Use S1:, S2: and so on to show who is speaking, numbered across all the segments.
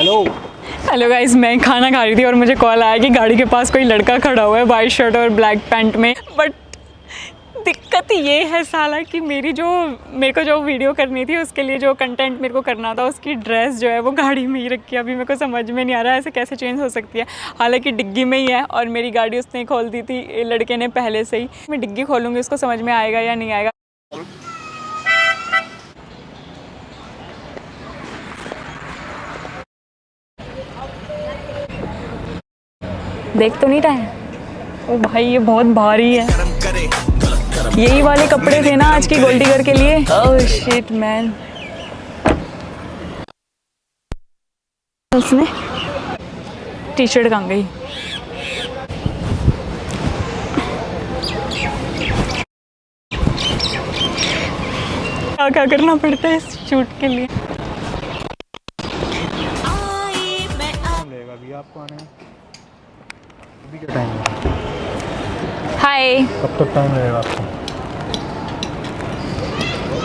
S1: Hello
S2: hello guys, मैं खाना खा रही थी और मुझे कॉल आया कि गाड़ी के पास कोई लड़का खड़ा हुआ है वाइट शर्ट और ब्लैक पैंट में। बट दिक्कत ये है साला कि मेरे को जो वीडियो करनी थी उसके लिए जो कंटेंट मेरे को करना था उसकी ड्रेस जो है वो गाड़ी में ही रखी है। अभी मेरे को समझ में नहीं आ रहा है ऐसे कैसे चेंज हो सकती है। हालांकि डिग्गी में ही है और मेरी गाड़ी उसने खोल दी थी लड़के ने पहले से ही। मैं डिग्गी खोलूँगी, उसको समझ में आएगा या नहीं आएगा। देख तो नहीं रहा है। ओ भाई ये बहुत भारी है। यही वाले कपड़े थे ना आज की गोल्डी गर्ल के लिए। ओह शिट मैन, उसने टी शर्ट कहाँ गई? क्या क्या करना पड़ता है इस शूट के लिए।
S1: लगेगा अभी आपको आने में? अभी क्या टाइम है?
S2: हाय,
S1: कब तक टाइम लगेगा आपको?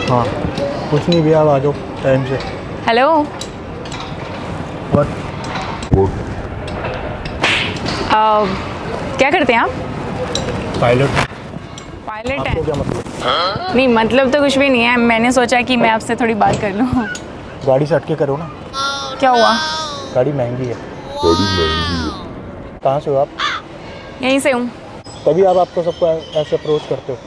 S1: हाँ कुछ नहीं भैया, आ जाओ टाइम से।
S2: हेलो। क्या करते हैं आप?
S1: पायलट।
S2: पायलट
S1: आपको
S2: है?
S1: क्या मतलब?
S2: नहीं मतलब तो कुछ भी नहीं है। मैंने सोचा कि मैं आपसे थोड़ी बात कर लूँ।
S1: गाड़ी से हट के करो ना।
S2: क्या हुआ?
S1: गाड़ी महंगी है। कहाँ से हो आप?
S2: यहीं से हूँ।
S1: तभी आप आपको सबको ऐसे अप्रोच करते हो?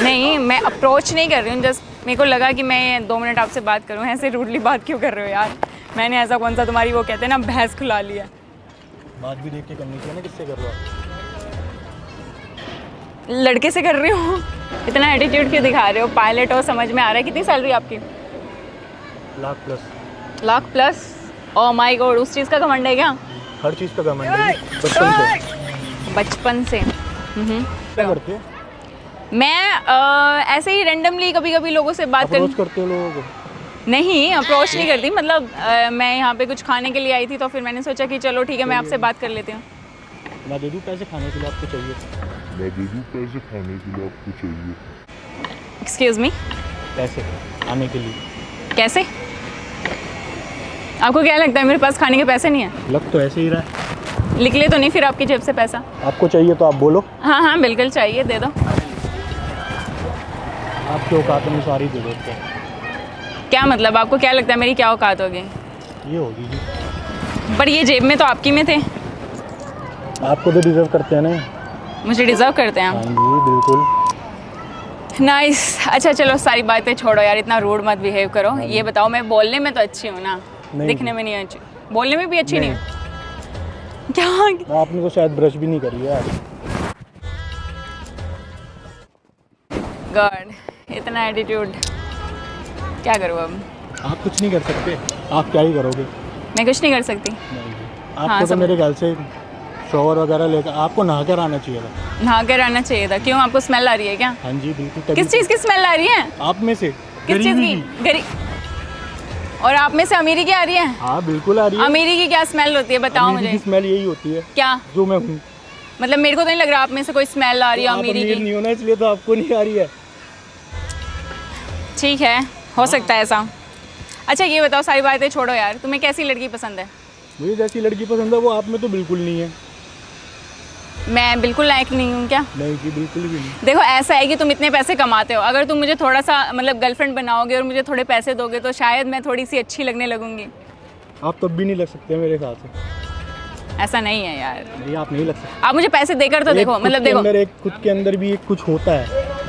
S2: नहीं, मैं अप्रोच नहीं कर रही हूँ, जस्ट मेरे को लगा कि मैं 2 मिनट आपसे बात करूँ। ऐसे रूडली बात क्यों कर रहे हो यार? मैंने ऐसा कौन सा तुम्हारी वो कहते हैं ना भैंस खुला लिया।
S1: बात भी देख के करनी चाहिए ना, किससे कर रहे हो आप?
S2: लड़के से कर रही हूँ। इतना एटीट्यूड क्यों दिखा रहे हो? पायलट हो, समझ में आ रहा है। कितनी सैलरी आपकी?
S1: Lakh+.
S2: Lakh plus? Oh my God, उस चीज़ का घमंड है क्या?
S1: हर चीज़ का घमंड है बचपन से।
S2: बचपन से?
S1: क्या करते हो?
S2: मैं ऐसे ही रैंडमली कभी कभी लोगों से बात
S1: अप्रोच करते हो लोगों को?
S2: नहीं, अप्रोच नहीं करती। मतलब मैं यहाँ पे कुछ खाने के लिए आई थी तो फिर मैंने सोचा कि चलो ठीक है मैं आपसे बात कर लेती हूँ।
S1: मैं दे दूँ पैसे खाने के लिए आपको चाहिए?
S2: Excuse me?
S1: पैसे आने के लिए?
S2: कैसे? आपको क्या लगता है मेरे पास खाने के पैसे नहीं है?
S1: लग तो ऐसे ही रहा है।
S2: निकले तो नहीं फिर आपकी जेब से पैसा?
S1: आपको चाहिए तो आप बोलो।
S2: हाँ हाँ बिल्कुल चाहिए, दे दो।
S1: आपकी औकात में सारी दे देते हैं।
S2: क्या मतलब? आपको क्या लगता है मेरी क्या औकात होगी?
S1: ये होगी जी।
S2: पर ये जेब में तो आपकी में थे।
S1: आपको तो डिजर्व करते हैं ना।
S2: मुझे डिजर्व करते हैं
S1: हाँ
S2: आप?
S1: जी बिल्कुल।
S2: नाइस। अच्छा चलो सारी बातें छोड़ो यार, इतना रूड मत बिहेव करो। ये बताओ, मैं बोलने में तो अच्छी हूँ ना? दिखने में नहीं अच्छी? बोलने में भी अच्छी नहीं हूँ क्या?
S1: आपने तो शायद ब्रश भी नहीं करी है।
S2: गॉड, इतना एटीट्यूड। क्या करूँ अब?
S1: आप कुछ नहीं कर सकते। आप क्या ही करोगे?
S2: मैं कुछ नहीं कर सकती।
S1: आपको तो मेरे ख्याल से शॉवर वगैरह लेकर आपको नहा कर आना चाहिए था।
S2: नहा कर आना चाहिए था? क्यों, आपको स्मेल आ रही है क्या?
S1: हाँ जी बिल्कुल।
S2: किस चीज़ की स्मेल आ रही है?
S1: आप में से?
S2: किस चीज़ की? और आप में से अमीरी की आ रही है?
S1: हाँ बिल्कुल आ रही है।
S2: अमीरी की क्या स्मेल होती है बताओ मुझे?
S1: की स्मेल यही होती है।
S2: क्या?
S1: जो मैं हूँ।
S2: मतलब मेरे को तो नहीं लग रहा आप में से कोई स्मेल आ रही है अमीरी की।
S1: नहीं होना इसलिए तो आपको नहीं आ रही है।
S2: ठीक है, हो सकता है ऐसा। अच्छा ये बताओ, सारी बातें छोड़ो यार, तुम्हें कैसी लड़की पसंद है?
S1: मुझे जैसी लड़की पसंद है वो आप में तो बिल्कुल नहीं है।
S2: मैं बिल्कुल लायक नहीं हूँ क्या?
S1: नहीं जी बिल्कुल भी नहीं।
S2: देखो ऐसा है कि तुम इतने पैसे कमाते हो, अगर तुम मुझे थोड़ा सा मतलब गर्लफ्रेंड बनाओगे और मुझे थोड़े पैसे दोगे तो शायद मैं थोड़ी सी अच्छी लगने लगूंगी।
S1: आप तब भी नहीं लग सकते मेरे ख्याल से।
S2: ऐसा नहीं है यार।
S1: नहीं आप नहीं लग सकते।
S2: आप मुझे पैसे देकर तो देखो, मतलब देखो
S1: खुद के अंदर भी एक कुछ होता है।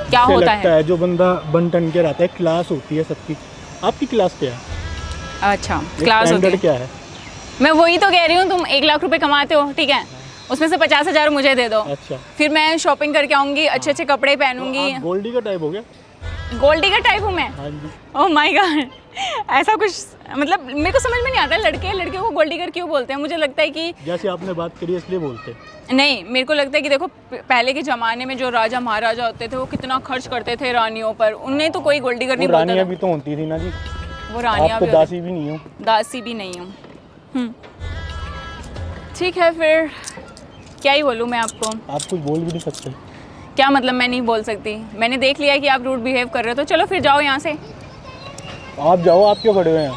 S2: क्या होता है?
S1: जो बंदा बन टन के रहता है। क्लास होती है सबकी। आपकी क्लास क्या है?
S2: अच्छा क्लास होती है।
S1: क्या है?
S2: मैं वही तो कह रही हूँ, तुम 1 लाख रुपए कमाते हो, ठीक है, उसमें से 50,000 मुझे दे दो।
S1: अच्छा।
S2: फिर मैं शॉपिंग करके आऊंगी, अच्छे अच्छे कपड़े पहनूंगी।
S1: तो गोल्डी का टाइप हो गया?
S2: गोल्डी का टाइप हूँ मैं?
S1: हाँ जी।
S2: ओह माय गॉड, ऐसा कुछ मतलब मेरे को समझ में नहीं आता लड़के लड़कियों को गोल्डी कर क्यों बोलते हैं। मुझे लगता है कि
S1: जैसे आपने बात करी इसलिए बोलते हैं।
S2: नहीं, मेरे को लगता है कि देखो पहले के ज़माने में जो राजा महाराजा होते थे वो कितना खर्च करते थे रानियों पर, उन्हें तो कोई गोल्डी कर नहीं बोलता था।
S1: रानियाँ भी तो होती थी ना जी।
S2: वो रानियाँ भी,
S1: दासी भी नहीं हूँ।
S2: दासी भी नहीं हूँ। ठीक है फिर क्या ही बोलूँ मैं आपको।
S1: आप कुछ बोल भी नहीं सकते।
S2: क्या मतलब मैं नहीं बोल सकती? मैंने देख लिया कि आप रूड बिहेव कर रहे हो तो चलो फिर जाओ यहाँ से।
S1: आप जाओ, आप क्यों खड़े हुए हैं?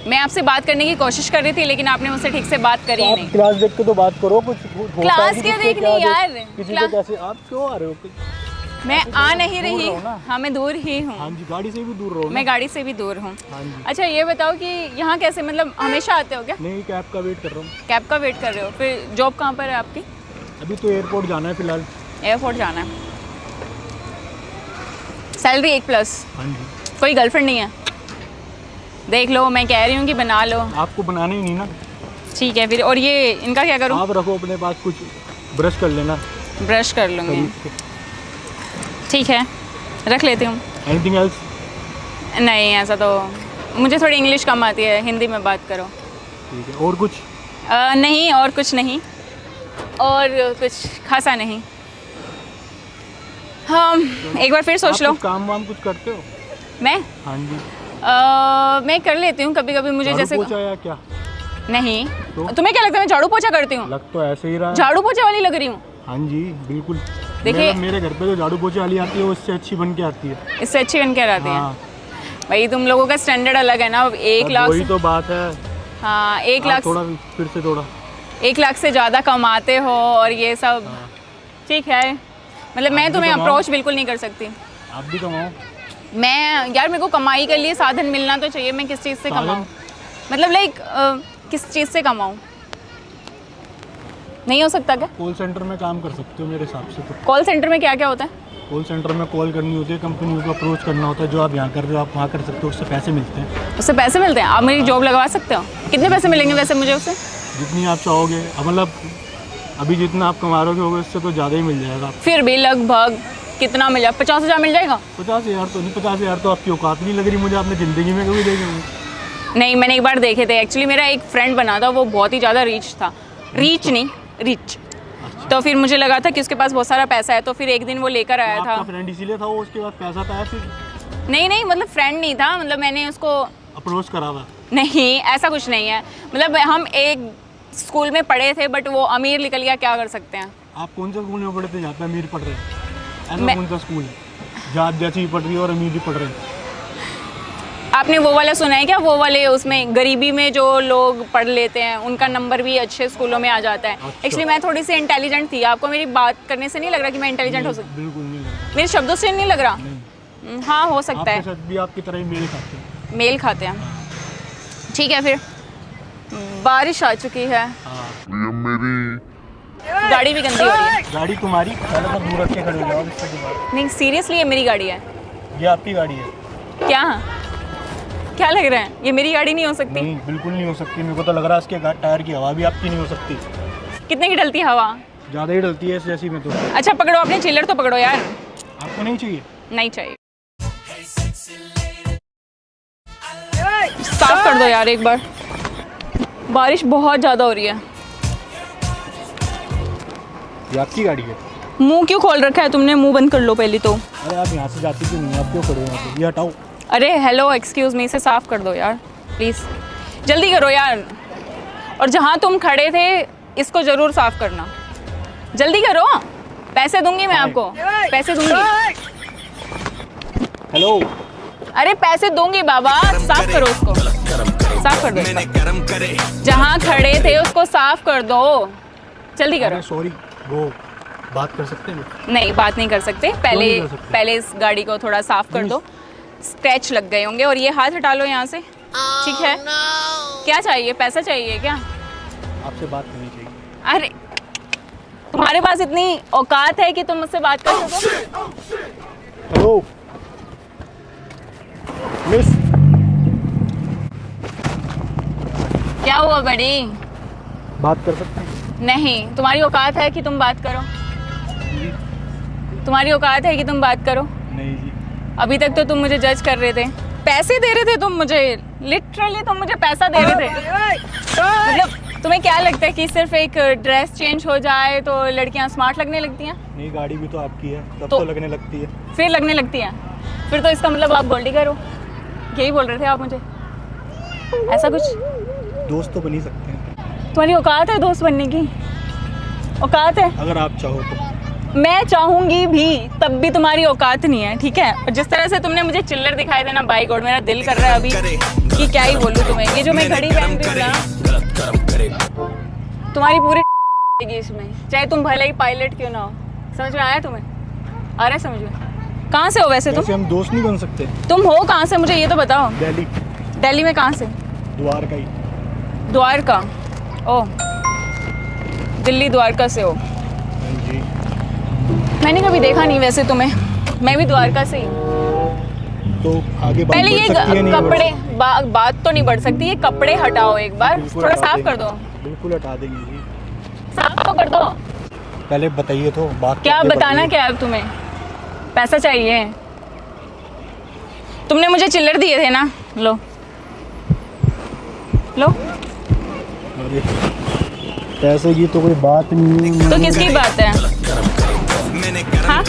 S2: मैं आपसे बात करने की कोशिश कर रही थी लेकिन आपने मुझसे ठीक से बात करी ही
S1: आप
S2: नहीं।
S1: क्लास देख के तो बात करो, कुछ होता है
S2: क्लास
S1: कि
S2: क्या
S1: किससे
S2: देखनी
S1: क्या
S2: यार?
S1: किसी को कैसे, आप क्यों आ रहे हो?
S2: मैं आ नहीं
S1: दूर
S2: रही।
S1: रहो ना।
S2: हाँ मैं दूर ही हूँ।
S1: हाँ जी, गाड़ी से भी दूर रहो ना।
S2: मैं गाड़ी से भी दूर हूँ।
S1: हाँ जी।
S2: अच्छा ये बताओ कि यहाँ कैसे, मतलब हमेशा आते हो क्या?
S1: नहीं, कैब का वेट कर रहा हूँ।
S2: कैब का वेट कर रहे हो? फिर जॉब कहाँ पर है आपकी?
S1: अभी तो एयरपोर्ट जाना है फिलहाल।
S2: एयरपोर्ट जाना है। सैलरी 1+।
S1: हाँ जी।
S2: कोई गर्लफ्रेंड नहीं है? देख लो, मैं कह रही हूँ कि बना लो।
S1: आपको बनाना ही नहीं ना।
S2: ठीक है फिर। और ये इनका क्या करूँ?
S1: आप रखो अपने पास, कुछ ब्रश कर लेना।
S2: ब्रश कर लूँगी। ठीक है, रख लेती हूँ।
S1: Anything else?
S2: नहीं ऐसा तो, मुझे थोड़ी इंग्लिश कम आती है, हिंदी में बात करो।
S1: ठीक है, और कुछ?
S2: नहीं, और कुछ नहीं, और कुछ खासा नहीं। हाँ, एक बार फिर सोच लो।
S1: कुछ काम वाम कुछ करते हो?
S2: मैं
S1: हाँ जी।
S2: मैं कर लेती हूँ कभी कभी, मुझे जैसे
S1: पोछा या क्या?
S2: नहीं
S1: तो?
S2: तुम्हें क्या लगता है मैं झाड़ू पोछा करती हूँ?
S1: लग तो ऐसे ही रहा है।
S2: झाड़ू पोछा वाली लग रही हूँ?
S1: हाँ जी बिल्कुल।
S2: देखिए,
S1: मेरे घर पे जो झाड़ू पोछे वाली आती है वो इससे अच्छी बन के आती है।
S2: इससे अच्छी बन के आती है?
S1: हाँ।
S2: भाई तुम लोगों का स्टैंडर्ड अलग है ना। 1 लाख
S1: वही तो बात है।
S2: हाँ 1 लाख,
S1: थोड़ा फिर से थोड़ा
S2: 1 लाख से ज़्यादा कमाते हो और ये सब।
S1: हाँ।
S2: ठीक है, मतलब मैं तुम्हें अप्रोच बिल्कुल नहीं कर सकती।
S1: आप भी कमाओ।
S2: मैं यार, मेरे को कमाई के लिए साधन मिलना तो चाहिए। मैं किस चीज़ से कमाऊँ? मतलब लाइक किस चीज़ से कमाऊँ? नहीं हो सकता क्या?
S1: कॉल सेंटर में काम कर सकते हो मेरे हिसाब से तो।
S2: कॉल सेंटर में क्या क्या होता है?
S1: कॉल सेंटर में कॉल करनी होती है, कंपनियों को अप्रोच करना होता है। जो आप यहाँ कर रहे हो आप वहाँ कर सकते हो, उससे पैसे मिलते हैं।
S2: उससे पैसे मिलते हैं? आप मेरी जॉब लगवा सकते हो? कितने पैसे मिलेंगे वैसे मुझे उससे?
S1: जितनी आप चाहोगे। मतलब अभी जितना आप कमा रहे होगे उससे तो ज़्यादा ही मिल जाएगा।
S2: फिर भी लगभग कितना मिल जाएगा? 50,000 मिल जाएगा?
S1: 50,000 तो नहीं, 50,000 तो आपकी औकात नहीं लग रही मुझे। आपने ज़िंदगी में कभी देखे होंगे?
S2: नहीं, मैंने एक बार देखे थे एक्चुअली। मेरा एक फ्रेंड बना था, वो बहुत ही ज़्यादा रिच था। रिच नहीं, रिच। तो फिर मुझे लगा था कि उसके पास बहुत सारा पैसा है, तो फिर एक दिन वो लेकर आया था।
S1: आपका फ्रेंड इसीलिए था वो, उसके बाद पैसा था फिर?
S2: नहीं, मतलब फ्रेंड नहीं था, मतलब मैंने उसको
S1: अप्रोच करा था?
S2: नहीं, ऐसा कुछ नहीं है। मतलब हम एक स्कूल में पढ़े थे, बट वो अमीर निकल गया, क्या कर सकते हैं।
S1: आप कौन सा स्कूल में पढ़े थे जहाँ पे अमीर पढ़ रहे हैं? ऐसा कौन सा स्कूल है जहाँ जैसी भी पढ़ रही है और अमीर भी पढ़ रहे हैं?
S2: आपने वो वाला सुना है क्या? वो वाले उसमें गरीबी में जो लोग पढ़ लेते हैं उनका नंबर भी अच्छे स्कूलों में आ जाता है।
S1: अच्छा।
S2: एक्चुअली मैं थोड़ी सी इंटेलिजेंट थी। आपको मेरी बात करने से नहीं लग रहा कि मैं इंटेलिजेंट हो सकती?
S1: बिल्कुल नहीं लग रहा।
S2: मेरे शब्दों से नहीं लग रहा?
S1: नहीं।
S2: हाँ हो सकता है।
S1: आपके साथ भी आपकी तरह ही मेल खाते हैं।
S2: मेल खाते हैं। ठीक है फिर। बारिश आ चुकी है। गाड़ी भी गंदी हो रही है।
S1: गाड़ी तुम्हारी? पहले तो दूर रख के खड़े हो जाओ इससे दोबारा।
S2: नहीं सीरियसली, ये मेरी गाड़ी है।
S1: ये आपकी गाड़ी है?
S2: क्या लग रहा है? ये मेरी गाड़ी नहीं हो सकती?
S1: नहीं बिल्कुल नहीं हो सकती। मेरे को तो लग रहा है इसके टायर की हवा भी आपकी नहीं हो सकती।
S2: कितने की डलती है हवा?
S1: ज़्यादा ही डलती है जैसी में तो।
S2: अच्छा पकड़ो, अपने चिल्लर तो पकड़ो यार।
S1: आपको नहीं चाहिए?
S2: नहीं चाहिए। साफ कर दो यार एक बार, बारिश बहुत ज़्यादा हो रही है।
S1: ये आपकी गाड़ी है?
S2: मुंह क्यों खोल रखा है तुमने? मुंह बंद कर लो पहले तो।
S1: अरे आप यहाँ से जाती क्यों नहीं? आप क्यों खड़े हो यहाँ पे? ये हटाओ।
S2: अरे हेलो एक्सक्यूज़ मी, इसे साफ़ कर दो यार प्लीज़, जल्दी करो यार। और जहाँ तुम खड़े थे इसको ज़रूर साफ़ करना, जल्दी करो। पैसे दूंगी मैं आपको, पैसे दूंगी।
S1: हेलो।
S2: अरे पैसे दूंगी बाबा, साफ़ करो उसको, साफ़ कर दो। जहाँ खड़े थे उसको साफ़ कर दो, जल्दी करो।
S1: सॉरी, वो बात कर सकते हैं?
S2: नहीं बात नहीं कर सकते। पहले इस गाड़ी को थोड़ा साफ़ कर दो, स्क्रैच लग गए होंगे। और ये हाथ हटा लो यहाँ से, ठीक है? क्या चाहिए? पैसा चाहिए क्या?
S1: आपसे बात करनी चाहिए।
S2: अरे तुम्हारे पास इतनी औकात है कि तुम मुझसे बात कर सको?
S1: Hello miss.
S2: क्या हुआ बड़ी?
S1: बात कर सकते हैं?
S2: नहीं, तुम्हारी औकात है कि तुम बात करो? तुम्हारी औकात है कि तुम बात करो?
S1: नहीं जी।
S2: अभी तक तो तुम मुझे जज कर रहे थे, पैसे दे रहे थे तुम मुझे, लिटरली तुम मुझे पैसा दे रहे थे। मतलब तुम्हें क्या लगता है कि सिर्फ एक ड्रेस चेंज हो जाए तो लड़कियां स्मार्ट लगने लगती हैं?
S1: नहीं, गाड़ी भी तो आपकी है, तब तो लगने लगती है।
S2: फिर लगने लगती हैं? फिर तो इसका मतलब आप गोल्ड डिगर हो, यही बोल रहे थे आप मुझे? ऐसा कुछ?
S1: दोस्त तो बन ही सकते हैं।
S2: तुम्हारी औकात है दोस्त बनने की? औकात है?
S1: अगर आप चाहो तो।
S2: मैं चाहूंगी भी तब भी तुम्हारी औकात नहीं है, ठीक है। और जिस तरह से तुमने मुझे चिल्लर दिखाए थे ना बाइक, और मेरा दिल कर रहा है अभी कि क्या ही बोलूं तुम्हें। ये जो मैं घड़ी पहन रही हूँ ना, तुम्हारी पूरी इसमें, चाहे तुम भले ही पायलट क्यों ना हो। समझ में आया तुम्हें? आ रहा है समझ में? कहाँ से हो वैसे तुम?
S1: हम दोस्त नहीं बन सकते।
S2: तुम हो कहाँ से, मुझे ये तो बताओ।
S1: दिल्ली।
S2: दिल्ली में कहाँ से?
S1: द्वारका ही।
S2: द्वारका? ओ, दिल्ली द्वारका से हो।
S1: हाँ जी।
S2: मैंने कभी देखा नहीं वैसे तुम्हें। मैं भी द्वारका से ही।
S1: तो आगे बात
S2: पहले
S1: बढ़
S2: ये
S1: सकती है, नहीं बढ़
S2: कपड़े
S1: सकती?
S2: बात तो नहीं बढ़ सकती, ये कपड़े हटाओ एक बार,
S1: बिल्कुल
S2: थोड़ा
S1: हटा
S2: साफ
S1: देंगे।
S2: कर दो।
S1: बिल्कुल हटा देंगे जी।
S2: साफ तो कर दो।
S1: पहले बताइए तो बात
S2: क्या
S1: आगे
S2: बताना
S1: बढ़िए।
S2: क्या है अब तुम्हें? पैसा चाहिए? तुमने मुझे चिल्लर दिए थे ना, लो लो।
S1: अरे, पैसे की तो कोई बात नहीं है।
S2: तो किसकी बात है? हाँ?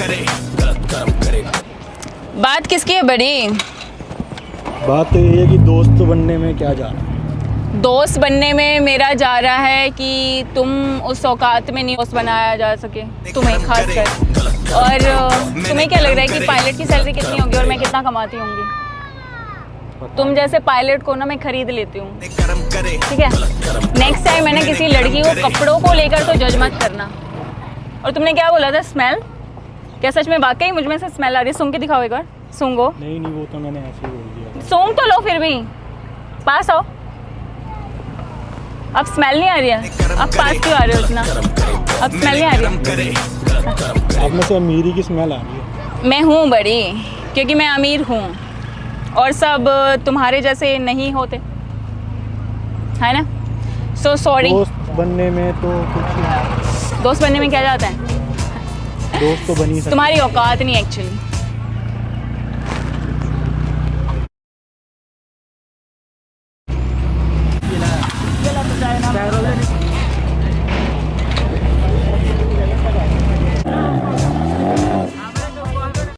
S2: बात किसकी है बड़ी?
S1: बात तो ये है कि दोस्त बनने में क्या जा रहा है।
S2: दोस्त बनने में मेरा जा रहा है कि तुम उस औकात में नहीं दोस्त बनाया जा सके, तुम्हें खास कर। और तुम्हें क्या लग रहा है कि पायलट की सैलरी कितनी होगी और मैं कितना कमाती होंगी? तुम जैसे पायलट को ना मैं खरीद लेती हूँ, ठीक है। नेक्स्ट टाइम मैंने किसी लड़की को कपड़ों को लेकर तो जज मत करना। और तुमने क्या बोला था, स्मेल? क्या सच में वाकई मुझ में से स्मेल आ रही है? सूंघ के दिखाओ एक बार, सूंघो।
S1: नहीं वो तो मैंने ऐसे ही बोल दिया।
S2: सूंघ तो लो फिर भी, पास आओ। अब स्मेल नहीं आ रही है? अब पास क्यों आ रहे हो इतना? अब स्मेल नहीं आ रही है?
S1: आप में से अमीरी की स्मेल आ रही है।
S2: मैं हूँ बड़ी, क्योंकि मैं अमीर हूँ और सब तुम्हारे जैसे नहीं होते, है ना। So sorry.
S1: दोस्त बनने में तो कुछ
S2: दोस्त बनने में क्या जाता है?
S1: दोस्त तो बनी सकते।
S2: तुम्हारी औकात नहीं एक्चुअली।